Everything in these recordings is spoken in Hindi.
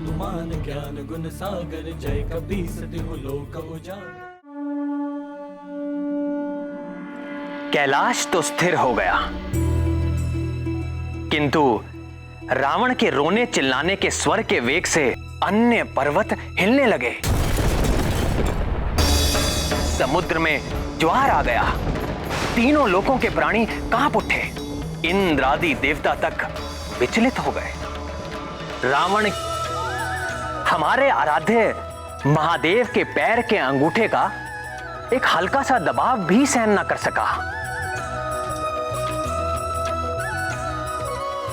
हनुमान ज्ञान गुण सागर, जय कपीस तिहु लोक उजागर। कैलाश तो स्थिर हो गया, किंतु रावण के रोने चिल्लाने के स्वर के वेग से अन्य पर्वत हिलने लगे। समुद्र में ज्वार आ गया, तीनों लोकों के प्राणी कांप उठे, इंद्र आदि देवता तक विचलित हो गए। रावण हमारे आराध्य महादेव के पैर के अंगूठे का एक हल्का सा दबाव भी सहन न कर सका।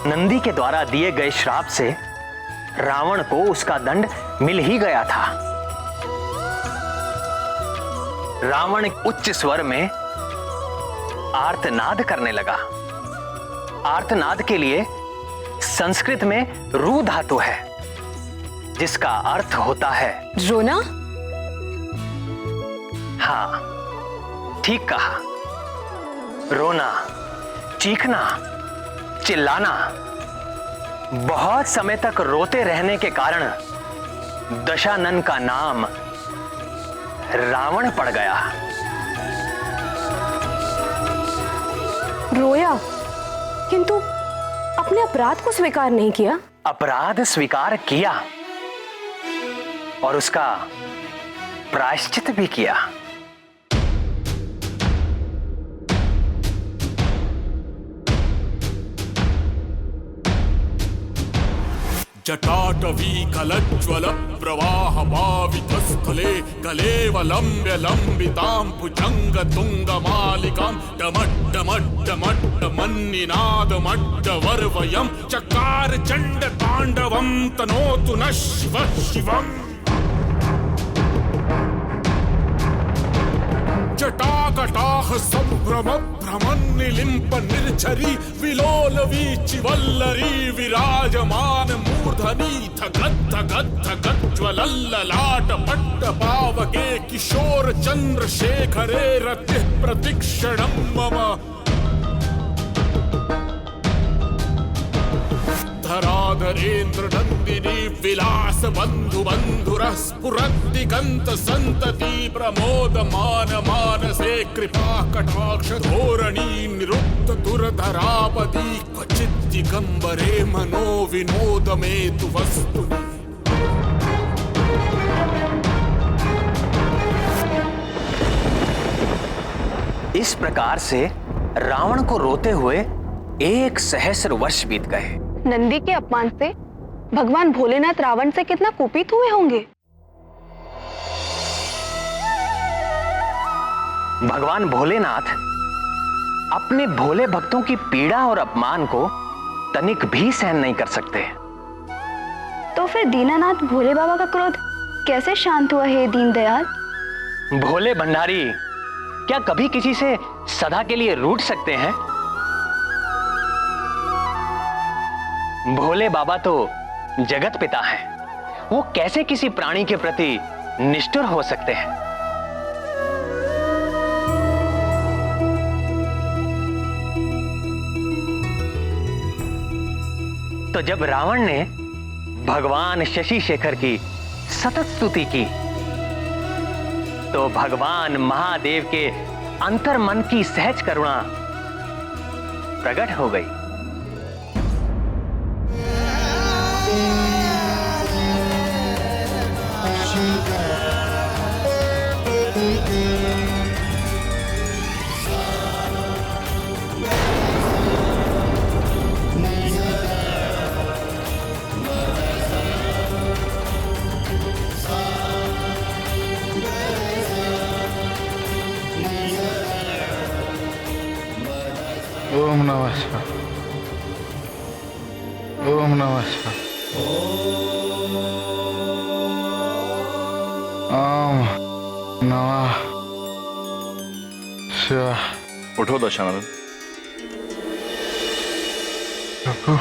नंदी के द्वारा दिए गए श्राप से रावण को उसका दंड मिल ही गया था। रावण उच्च स्वर में आर्तनाद करने लगा। आर्तनाद के लिए संस्कृत में रू धातु है, जिसका अर्थ होता है रोना। हाँ, ठीक कहा। रोना, चीखना, चिल्लाना। बहुत समय तक रोते रहने के कारण दशानन का नाम रावण पड़ गया। रोया, किंतु अपने अपराध को स्वीकार नहीं किया। अपराध स्वीकार किया और उसका प्रायश्चित भी किया। जटाटवी कलज्ज्वल प्रवाह पावितस्थले कलेवलम्ब्य लम्बितां भुजङ्गतुङ्गमालिकां डमड्डमड्डमड्डमन्निनादमड्डवर्वयं चकार चण्डताण्डवं तनोतु नः शिवः शिवम्। जटाकटाह संभ्रम भ्रमन्निलिम्प निर्झरी विलोल वीचिवल्लरी विराजमान मूर्धनि धगद् धगद् धगद् ज्वलल्ललाट पट्ट पावके किशोर चन्द्रशेखरे रतिः प्रतिक्षणं मम। धराधरेन्द्र नंदिनी विलास बंधु बंधुरः स्फुरद्दिगंत संतति प्रमोदमान मानसे कृपा कटाक्ष धोरणी निरुद्ध दुर्धरापदी क्वचित् दिगंबरे मनो विनोदमेतु वस्तु। इस प्रकार से रावण को रोते हुए 1 सहस्र वर्ष बीत गए। नंदी के अपमान से भगवान भोलेनाथ रावण से कितना कुपित हुए होंगे। भगवान भोलेनाथ अपने भोले भक्तों की पीड़ा और अपमान को तनिक भी सहन नहीं कर सकते। तो फिर दीनानाथ भोले बाबा का क्रोध कैसे शांत हुआ है दीनदयाल? भोले भंडारी क्या कभी किसी से सदा के लिए रूठ सकते हैं? भोले बाबा तो जगत पिता हैं, वो कैसे किसी प्राणी के प्रति निष्ठुर हो सकते हैं? तो जब रावण ने भगवान शशि शेखर की सतत स्तुति की, तो भगवान महादेव के अंतर्मन की सहज करुणा प्रकट हो गई। ओम नमः शिवाय। ओम नमः शिवाय। ओम नमः शिवाय। उठो दशानन। प्रभु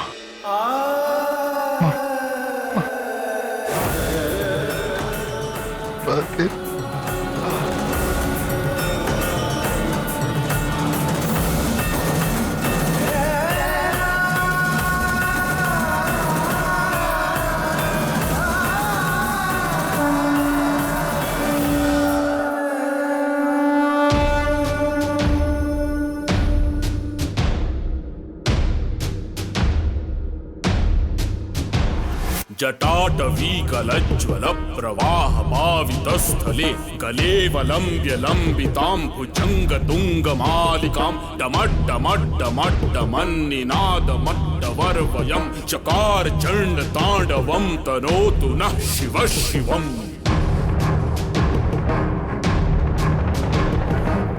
जटाटवीकलज्ज्वल प्रवाह पावितस्थले कलेवलम्ब्य लम्बितां भुजङ्गतुङ्गमालिकां डमड्डमड्डमड्डमन्निनादमड्डवर्वयं चकार चण्डताण्डवं तनोतु नः शिवः शिवम्।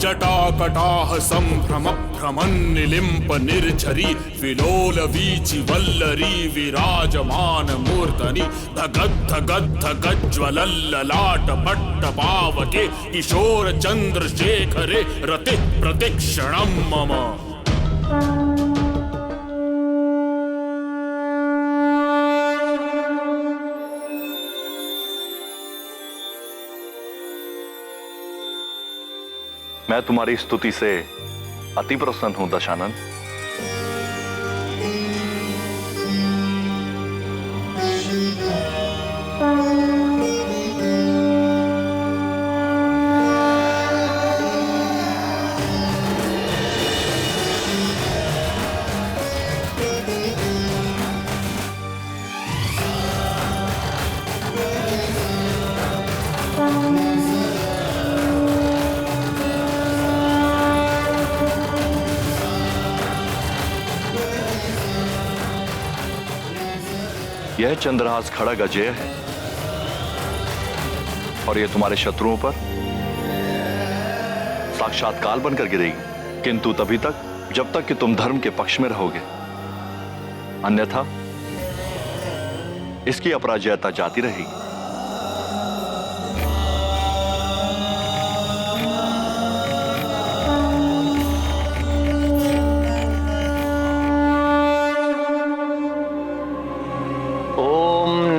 जटाकटाह संभ्रम भ्रमन्निलिम्प निर्झरी विलोल वीचि वल्लरी विराजमान मूर्धनि धगद्धगद्धगज्ज्वलल्ललाट पट्ट पावके किशोर चन्द्रशेखरे रति प्रतिक्षणं मम। मैं तुम्हारी स्तुति से अति प्रसन्न हूं दशानन। यह चंद्रहास खड़ग अजय है और यह तुम्हारे शत्रुओं पर साक्षात काल बनकर गिरेगी, किंतु तभी तक जब तक कि तुम धर्म के पक्ष में रहोगे, अन्यथा इसकी अपराजयता जाती रहेगी।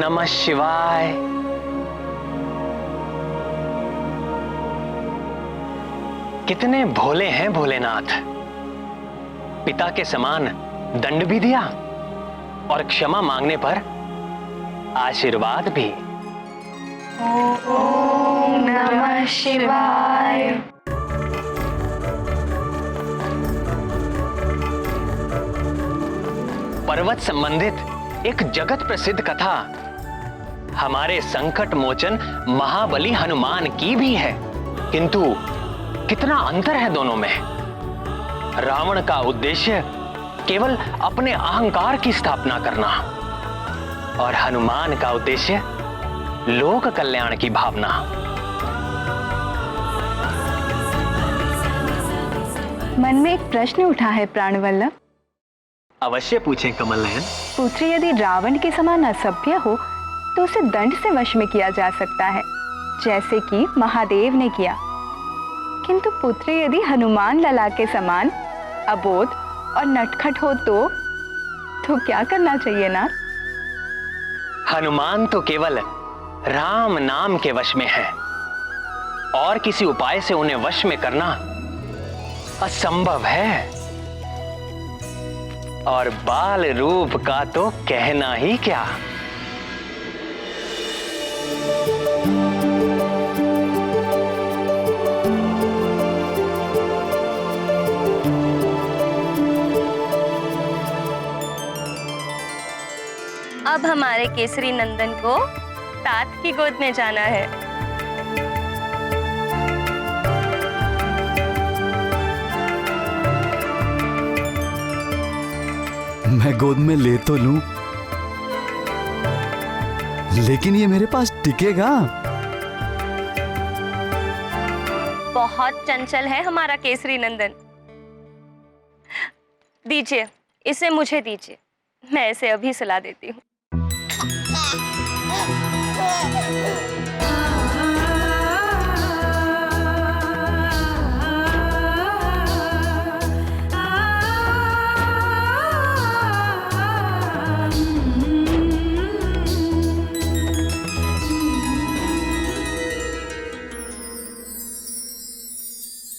नमः शिवाय। कितने भोले हैं भोलेनाथ। पिता के समान दंड भी दिया और क्षमा मांगने पर आशीर्वाद भी। ओम नमः शिवाय। पर्वत संबंधित एक जगत प्रसिद्ध कथा हमारे संकट मोचन महाबली हनुमान की भी है, किंतु कितना अंतर है दोनों में। रावण का उद्देश्य केवल अपने अहंकार की स्थापना करना और हनुमान का उद्देश्य लोक कल्याण की भावना। मन में एक प्रश्न उठा है प्राणवल्लभ। अवश्य पूछें कमल नयन। पुत्री यदि रावण के समान असभ्य हो तो उसे दंड से वश में किया जा सकता है, जैसे कि महादेव ने किया, किंतु पुत्री यदि हनुमान लला के समान अबोध और नटखट हो तो क्या करना चाहिए ना? हनुमान तो केवल राम नाम के वश में है और किसी उपाय से उन्हें वश में करना असंभव है। और बाल रूप का तो कहना ही क्या। अब हमारे केसरी नंदन को तात की गोद में जाना है। मैं गोद में ले तो लूं, लेकिन ये मेरे पास टिकेगा? बहुत चंचल है हमारा केसरी नंदन। दीजिए, इसे मुझे दीजिए, मैं इसे अभी सुला देती हूँ।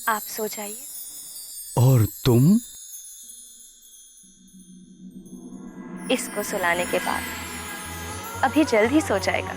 आप सो जाइए। और तुम? इसको सुलाने के बाद अभी जल्द ही सो जाएगा।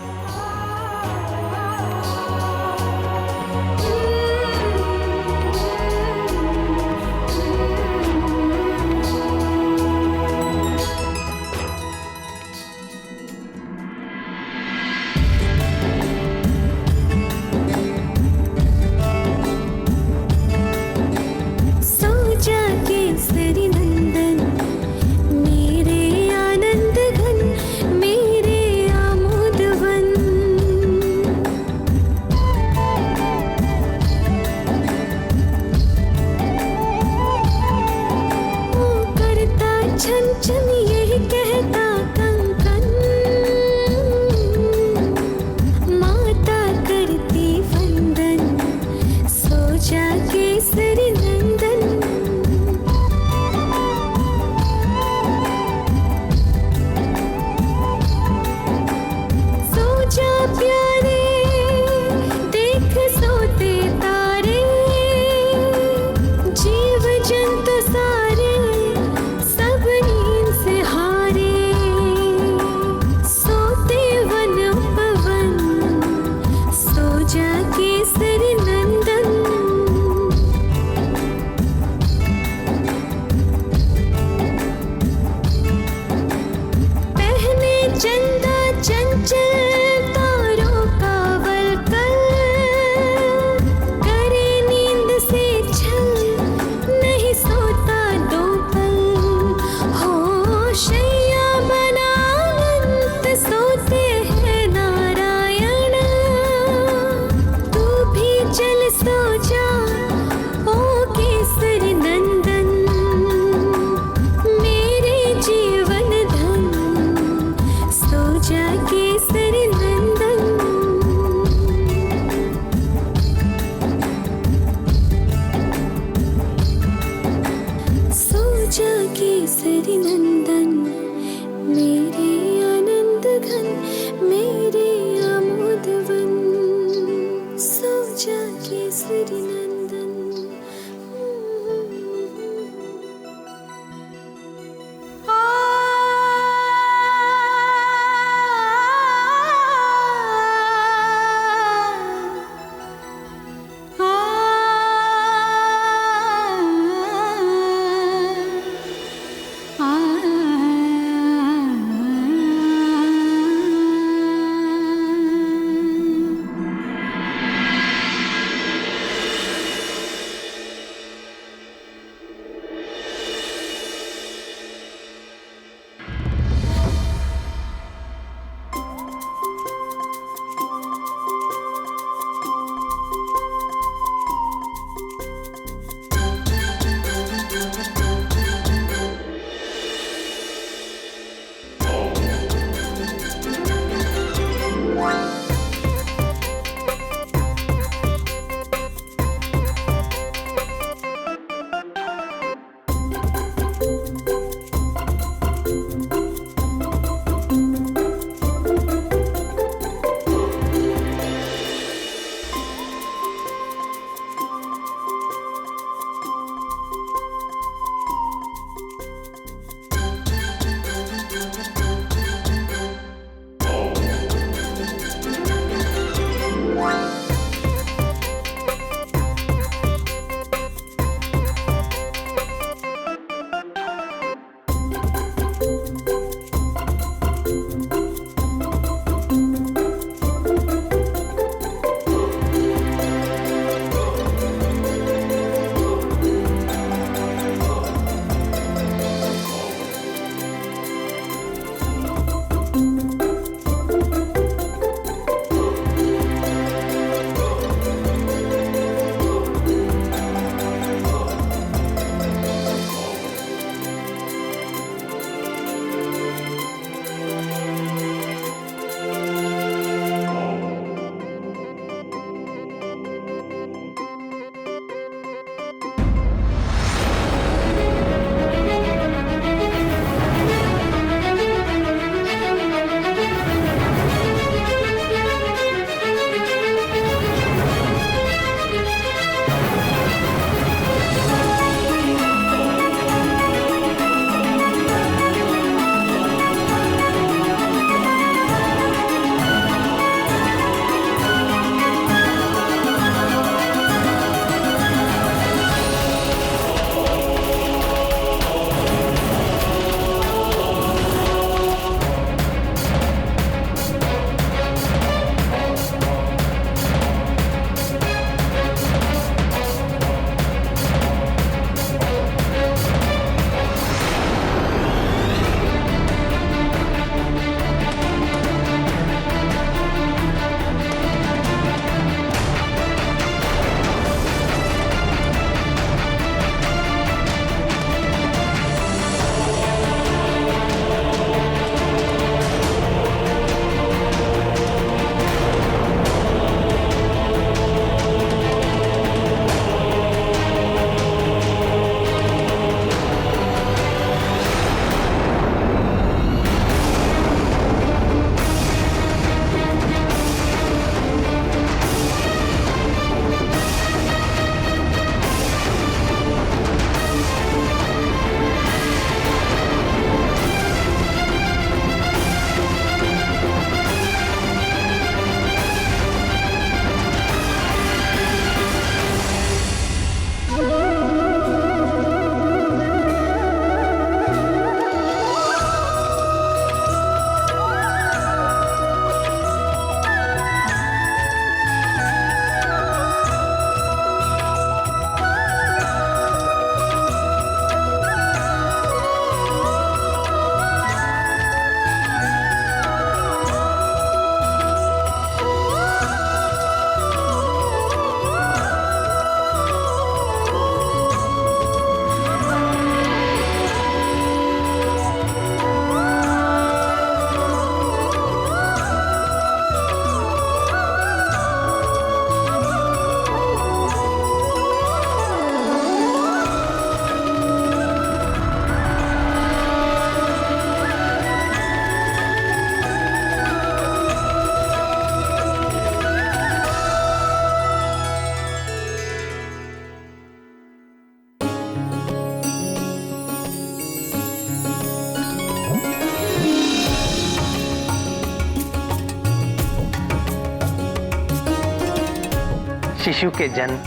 शिशु के जन्म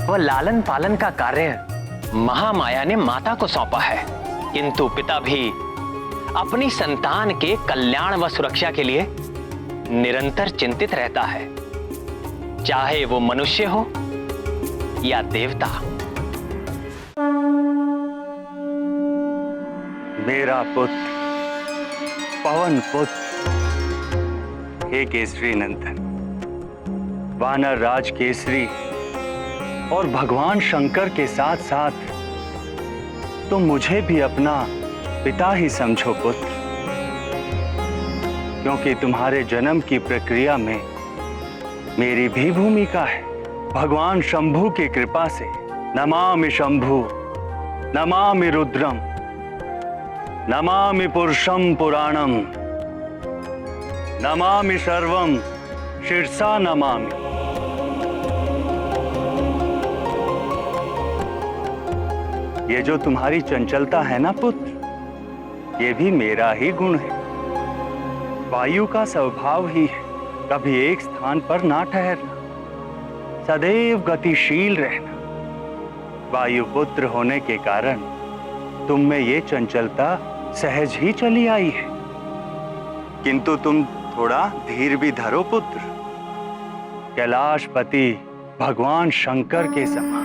व लालन पालन का कार्य महामाया ने माता को सौंपा है, किंतु पिता भी अपनी संतान के कल्याण व सुरक्षा के लिए निरंतर चिंतित रहता है, चाहे वो मनुष्य हो या देवता। मेरा पुत्र, पवन पुत्र, हे केसरी नंदन, वानर राज केसरी और भगवान शंकर के साथ साथ तुम मुझे भी अपना पिता ही समझो पुत्र, क्योंकि तुम्हारे जन्म की प्रक्रिया में मेरी भी भूमिका है। भगवान शंभु की कृपा से नमामि शंभु, नमामि रुद्रम, नमामि पुरुषम पुराणम, नमामि सर्वम शिरसा नमामि। ये जो तुम्हारी चंचलता है ना पुत्र, ये भी मेरा ही गुण है। वायु का स्वभाव ही है कभी एक स्थान पर ना ठहरना, सदैव गतिशील रहना। वायु पुत्र होने के कारण तुम में ये चंचलता सहज ही चली आई है, किंतु तुम थोड़ा धीर भी धरो पुत्र। कैलाशपति भगवान शंकर के समान